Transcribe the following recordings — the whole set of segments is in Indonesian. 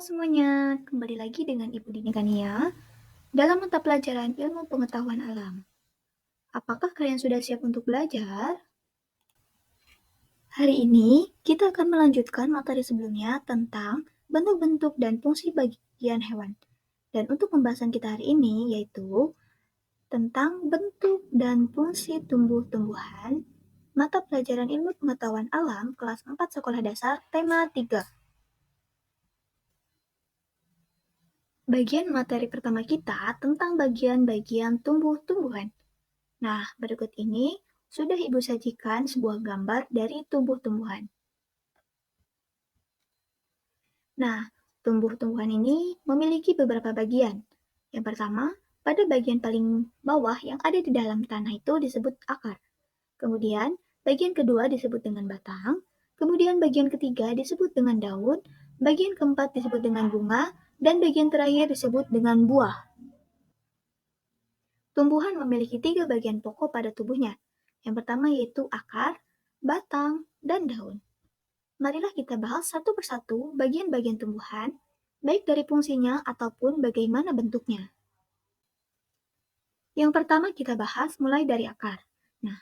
semuanya, kembali lagi dengan Ibu Dini Kania dalam mata pelajaran Ilmu Pengetahuan Alam. Apakah kalian sudah siap untuk belajar? Hari ini kita akan melanjutkan materi sebelumnya tentang bentuk-bentuk dan fungsi bagian hewan. Dan untuk pembahasan kita hari ini yaitu tentang bentuk dan fungsi tumbuh-tumbuhan, mata pelajaran Ilmu Pengetahuan Alam kelas 4 Sekolah Dasar, tema 3. Bagian materi pertama kita tentang bagian-bagian tumbuh-tumbuhan. Nah, berikut ini sudah Ibu sajikan sebuah gambar dari tumbuh-tumbuhan. Nah, tumbuh-tumbuhan ini memiliki beberapa bagian. Yang pertama, pada bagian paling bawah yang ada di dalam tanah itu disebut akar. Kemudian, bagian kedua disebut dengan batang. Kemudian bagian ketiga disebut dengan daun. Bagian keempat disebut dengan bunga. Dan bagian terakhir disebut dengan buah. Tumbuhan memiliki 3 bagian pokok pada tubuhnya. Yang pertama yaitu akar, batang, dan daun. Marilah kita bahas satu persatu bagian-bagian tumbuhan, baik dari fungsinya ataupun bagaimana bentuknya. Yang pertama kita bahas mulai dari akar. Nah,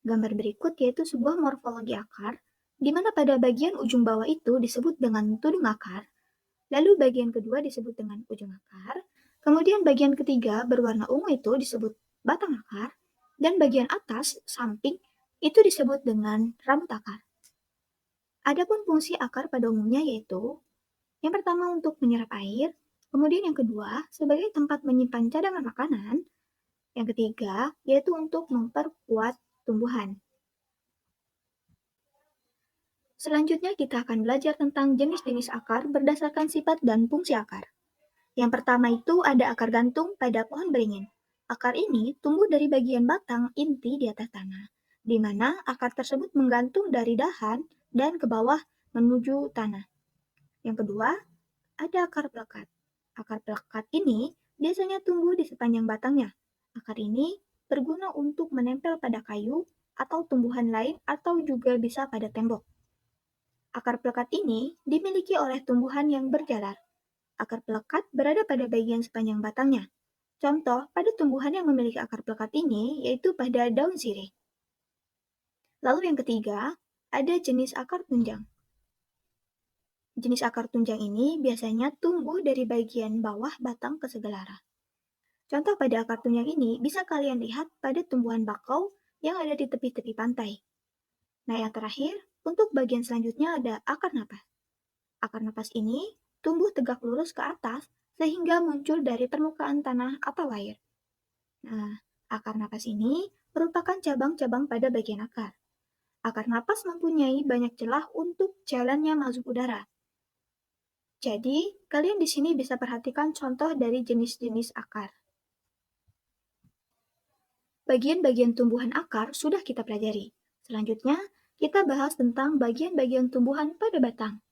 gambar berikut yaitu sebuah morfologi akar, di mana pada bagian ujung bawah itu disebut dengan tudung akar, lalu bagian kedua disebut dengan ujung akar, kemudian bagian ketiga berwarna ungu itu disebut batang akar, dan bagian atas, samping, itu disebut dengan rambut akar. Adapun fungsi akar pada umumnya yaitu yang pertama untuk menyerap air, kemudian yang kedua sebagai tempat menyimpan cadangan makanan, yang ketiga yaitu untuk memperkuat tumbuhan. Selanjutnya kita akan belajar tentang jenis-jenis akar berdasarkan sifat dan fungsi akar. Yang pertama itu ada akar gantung pada pohon beringin. Akar ini tumbuh dari bagian batang inti di atas tanah, di mana akar tersebut menggantung dari dahan dan ke bawah menuju tanah. Yang kedua, ada akar pelekat. Akar pelekat ini biasanya tumbuh di sepanjang batangnya. Akar ini berguna untuk menempel pada kayu atau tumbuhan lain atau juga bisa pada tembok. Akar pelekat ini dimiliki oleh tumbuhan yang berjalar. Akar pelekat berada pada bagian sepanjang batangnya. Contoh pada tumbuhan yang memiliki akar pelekat ini yaitu pada daun sirih. Lalu yang ketiga, ada jenis akar tunjang. Jenis akar tunjang ini biasanya tumbuh dari bagian bawah batang ke sebelah arah. Contoh pada akar tunjang ini bisa kalian lihat pada tumbuhan bakau yang ada di tepi-tepi pantai. Nah, yang terakhir, untuk bagian selanjutnya ada akar napas. Akar napas ini tumbuh tegak lurus ke atas sehingga muncul dari permukaan tanah atau air. Nah, akar napas ini merupakan cabang-cabang pada bagian akar. Akar napas mempunyai banyak celah untuk jalannya masuk udara. Jadi, kalian di sini bisa perhatikan contoh dari jenis-jenis akar. Bagian-bagian tumbuhan akar sudah kita pelajari. Selanjutnya, kita bahas tentang bagian-bagian tumbuhan pada batang.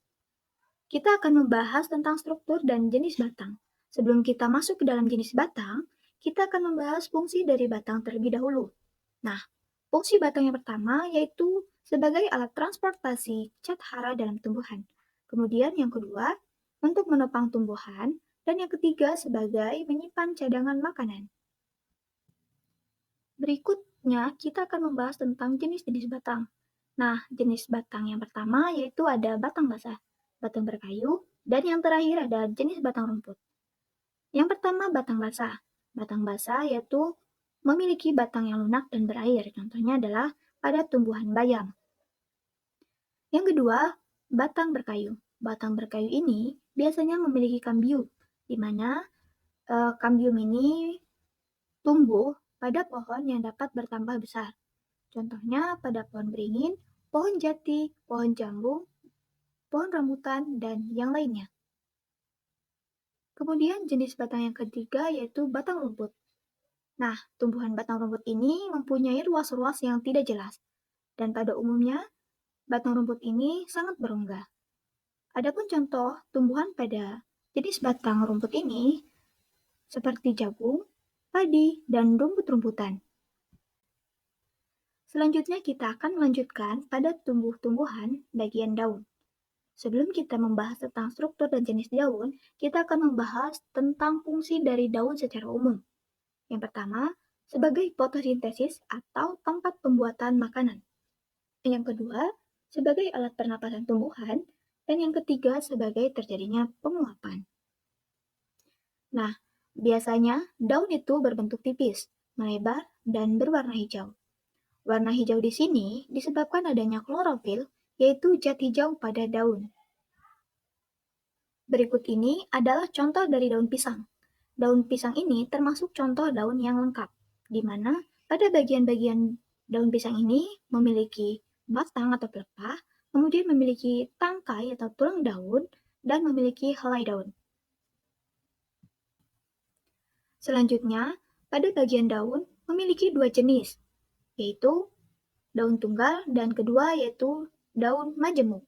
Kita akan membahas tentang struktur dan jenis batang. Sebelum kita masuk ke dalam jenis batang, kita akan membahas fungsi dari batang terlebih dahulu. Nah, fungsi batang yang pertama yaitu sebagai alat transportasi zat hara dalam tumbuhan. Kemudian yang kedua, untuk menopang tumbuhan, dan yang ketiga sebagai menyimpan cadangan makanan. Berikutnya, kita akan membahas tentang jenis-jenis batang. Nah, jenis batang yang pertama yaitu ada batang basah, batang berkayu, dan yang terakhir ada jenis batang rumput. Yang pertama, batang basah. Batang basah yaitu memiliki batang yang lunak dan berair. Contohnya adalah pada tumbuhan bayam. Yang kedua, batang berkayu. Batang berkayu ini biasanya memiliki kambium, di mana kambium ini tumbuh pada pohon yang dapat bertambah besar. Contohnya pada pohon beringin, pohon jati, pohon jambu, pohon rambutan, dan yang lainnya. Kemudian jenis batang yang ketiga yaitu batang rumput. Nah, tumbuhan batang rumput ini mempunyai ruas-ruas yang tidak jelas. Dan pada umumnya, batang rumput ini sangat berongga. Adapun contoh tumbuhan pada jenis batang rumput ini seperti jagung, padi, dan rumput-rumputan. Selanjutnya kita akan melanjutkan pada tumbuh-tumbuhan bagian daun. Sebelum kita membahas tentang struktur dan jenis daun, kita akan membahas tentang fungsi dari daun secara umum. Yang pertama, sebagai fotosintesis atau tempat pembuatan makanan. Yang kedua, sebagai alat pernapasan tumbuhan. Dan yang ketiga, sebagai terjadinya penguapan. Nah, biasanya daun itu berbentuk tipis, melebar, dan berwarna hijau. Warna hijau di sini disebabkan adanya klorofil, yaitu zat hijau pada daun. Berikut ini adalah contoh dari daun pisang. Daun pisang ini termasuk contoh daun yang lengkap, di mana pada bagian-bagian daun pisang ini memiliki batang atau pelepah, kemudian memiliki tangkai atau tulang daun, dan memiliki helai daun. Selanjutnya, pada bagian daun memiliki dua jenis, yaitu daun tunggal dan kedua yaitu daun majemuk.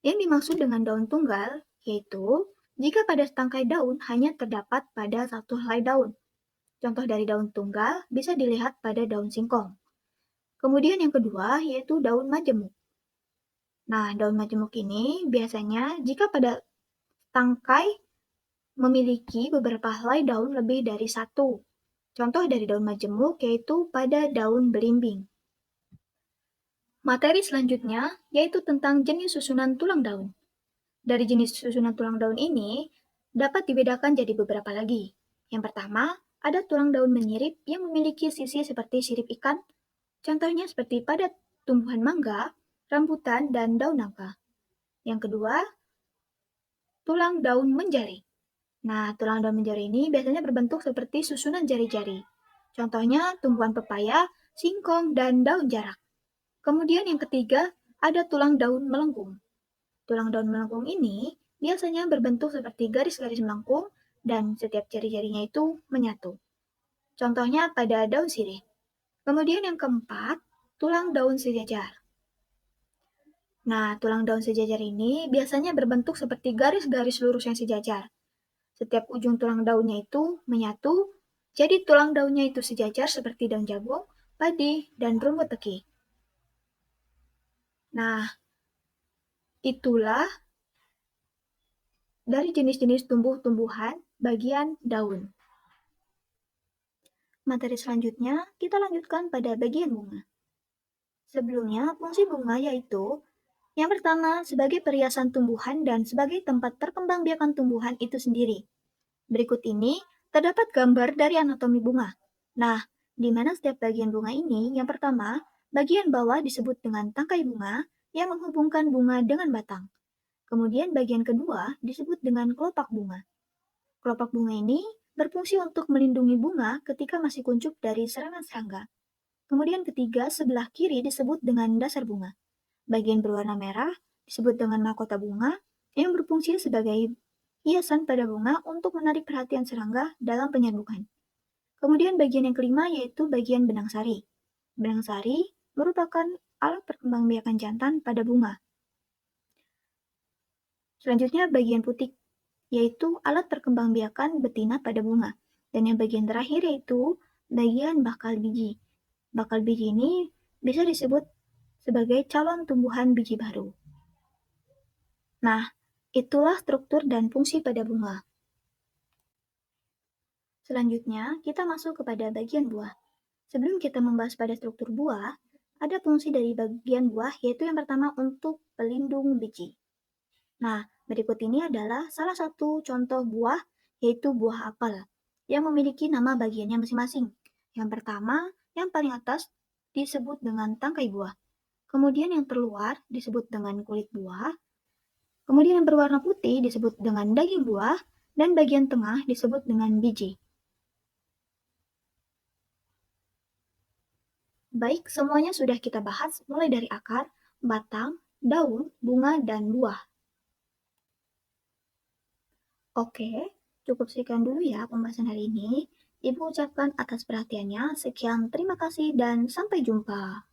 Yang dimaksud dengan daun tunggal yaitu jika pada tangkai daun hanya terdapat pada satu helai daun. Contoh dari daun tunggal bisa dilihat pada daun singkong. Kemudian yang kedua yaitu daun majemuk. Nah, daun majemuk ini biasanya jika pada tangkai memiliki beberapa helai daun lebih dari satu. Contoh dari daun majemuk yaitu pada daun belimbing. Materi selanjutnya yaitu tentang jenis susunan tulang daun. Dari jenis susunan tulang daun ini dapat dibedakan jadi beberapa lagi. Yang pertama, ada tulang daun menyirip yang memiliki sisi seperti sirip ikan. Contohnya seperti pada tumbuhan mangga, rambutan, dan daun nangka. Yang kedua, tulang daun menjari. Nah, tulang daun menjari ini biasanya berbentuk seperti susunan jari-jari. Contohnya tumbuhan pepaya, singkong, dan daun jarak. Kemudian yang ketiga, ada tulang daun melengkung. Tulang daun melengkung ini biasanya berbentuk seperti garis-garis melengkung dan setiap jari-jarinya itu menyatu. Contohnya pada daun sirih. Kemudian yang keempat, tulang daun sejajar. Nah, tulang daun sejajar ini biasanya berbentuk seperti garis-garis lurus yang sejajar. Setiap ujung tulang daunnya itu menyatu, jadi tulang daunnya itu sejajar seperti daun jagung, padi, dan rumput teki. Nah, itulah dari jenis-jenis tumbuh-tumbuhan bagian daun. Materi selanjutnya, kita lanjutkan pada bagian bunga. Sebelumnya, fungsi bunga yaitu yang pertama, sebagai perhiasan tumbuhan dan sebagai tempat perkembangbiakan tumbuhan itu sendiri. Berikut ini terdapat gambar dari anatomi bunga. Nah, di mana setiap bagian bunga ini, yang pertama, bagian bawah disebut dengan tangkai bunga yang menghubungkan bunga dengan batang. Kemudian bagian kedua disebut dengan kelopak bunga. Kelopak bunga ini berfungsi untuk melindungi bunga ketika masih kuncup dari serangan serangga. Kemudian ketiga, sebelah kiri disebut dengan dasar bunga. Bagian berwarna merah disebut dengan mahkota bunga yang berfungsi sebagai hiasan pada bunga untuk menarik perhatian serangga dalam penyerbukan. Kemudian bagian yang kelima yaitu bagian benang sari. Benang sari merupakan alat perkembangbiakan jantan pada bunga. Selanjutnya bagian putih yaitu alat perkembangbiakan betina pada bunga. Dan yang bagian terakhir yaitu bagian bakal biji. Bakal biji ini bisa disebut sebagai calon tumbuhan biji baru. Nah, itulah struktur dan fungsi pada bunga. Selanjutnya, kita masuk kepada bagian buah. Sebelum kita membahas pada struktur buah, ada fungsi dari bagian buah yaitu yang pertama untuk pelindung biji. Nah, berikut ini adalah salah satu contoh buah yaitu buah apel yang memiliki nama bagiannya masing-masing. Yang pertama, yang paling atas disebut dengan tangkai buah. Kemudian yang terluar disebut dengan kulit buah. Kemudian yang berwarna putih disebut dengan daging buah dan bagian tengah disebut dengan biji. Baik, semuanya sudah kita bahas mulai dari akar, batang, daun, bunga, dan buah. Oke, cukup sekian dulu ya pembahasan hari ini. Ibu ucapkan atas perhatiannya. Sekian, terima kasih dan sampai jumpa.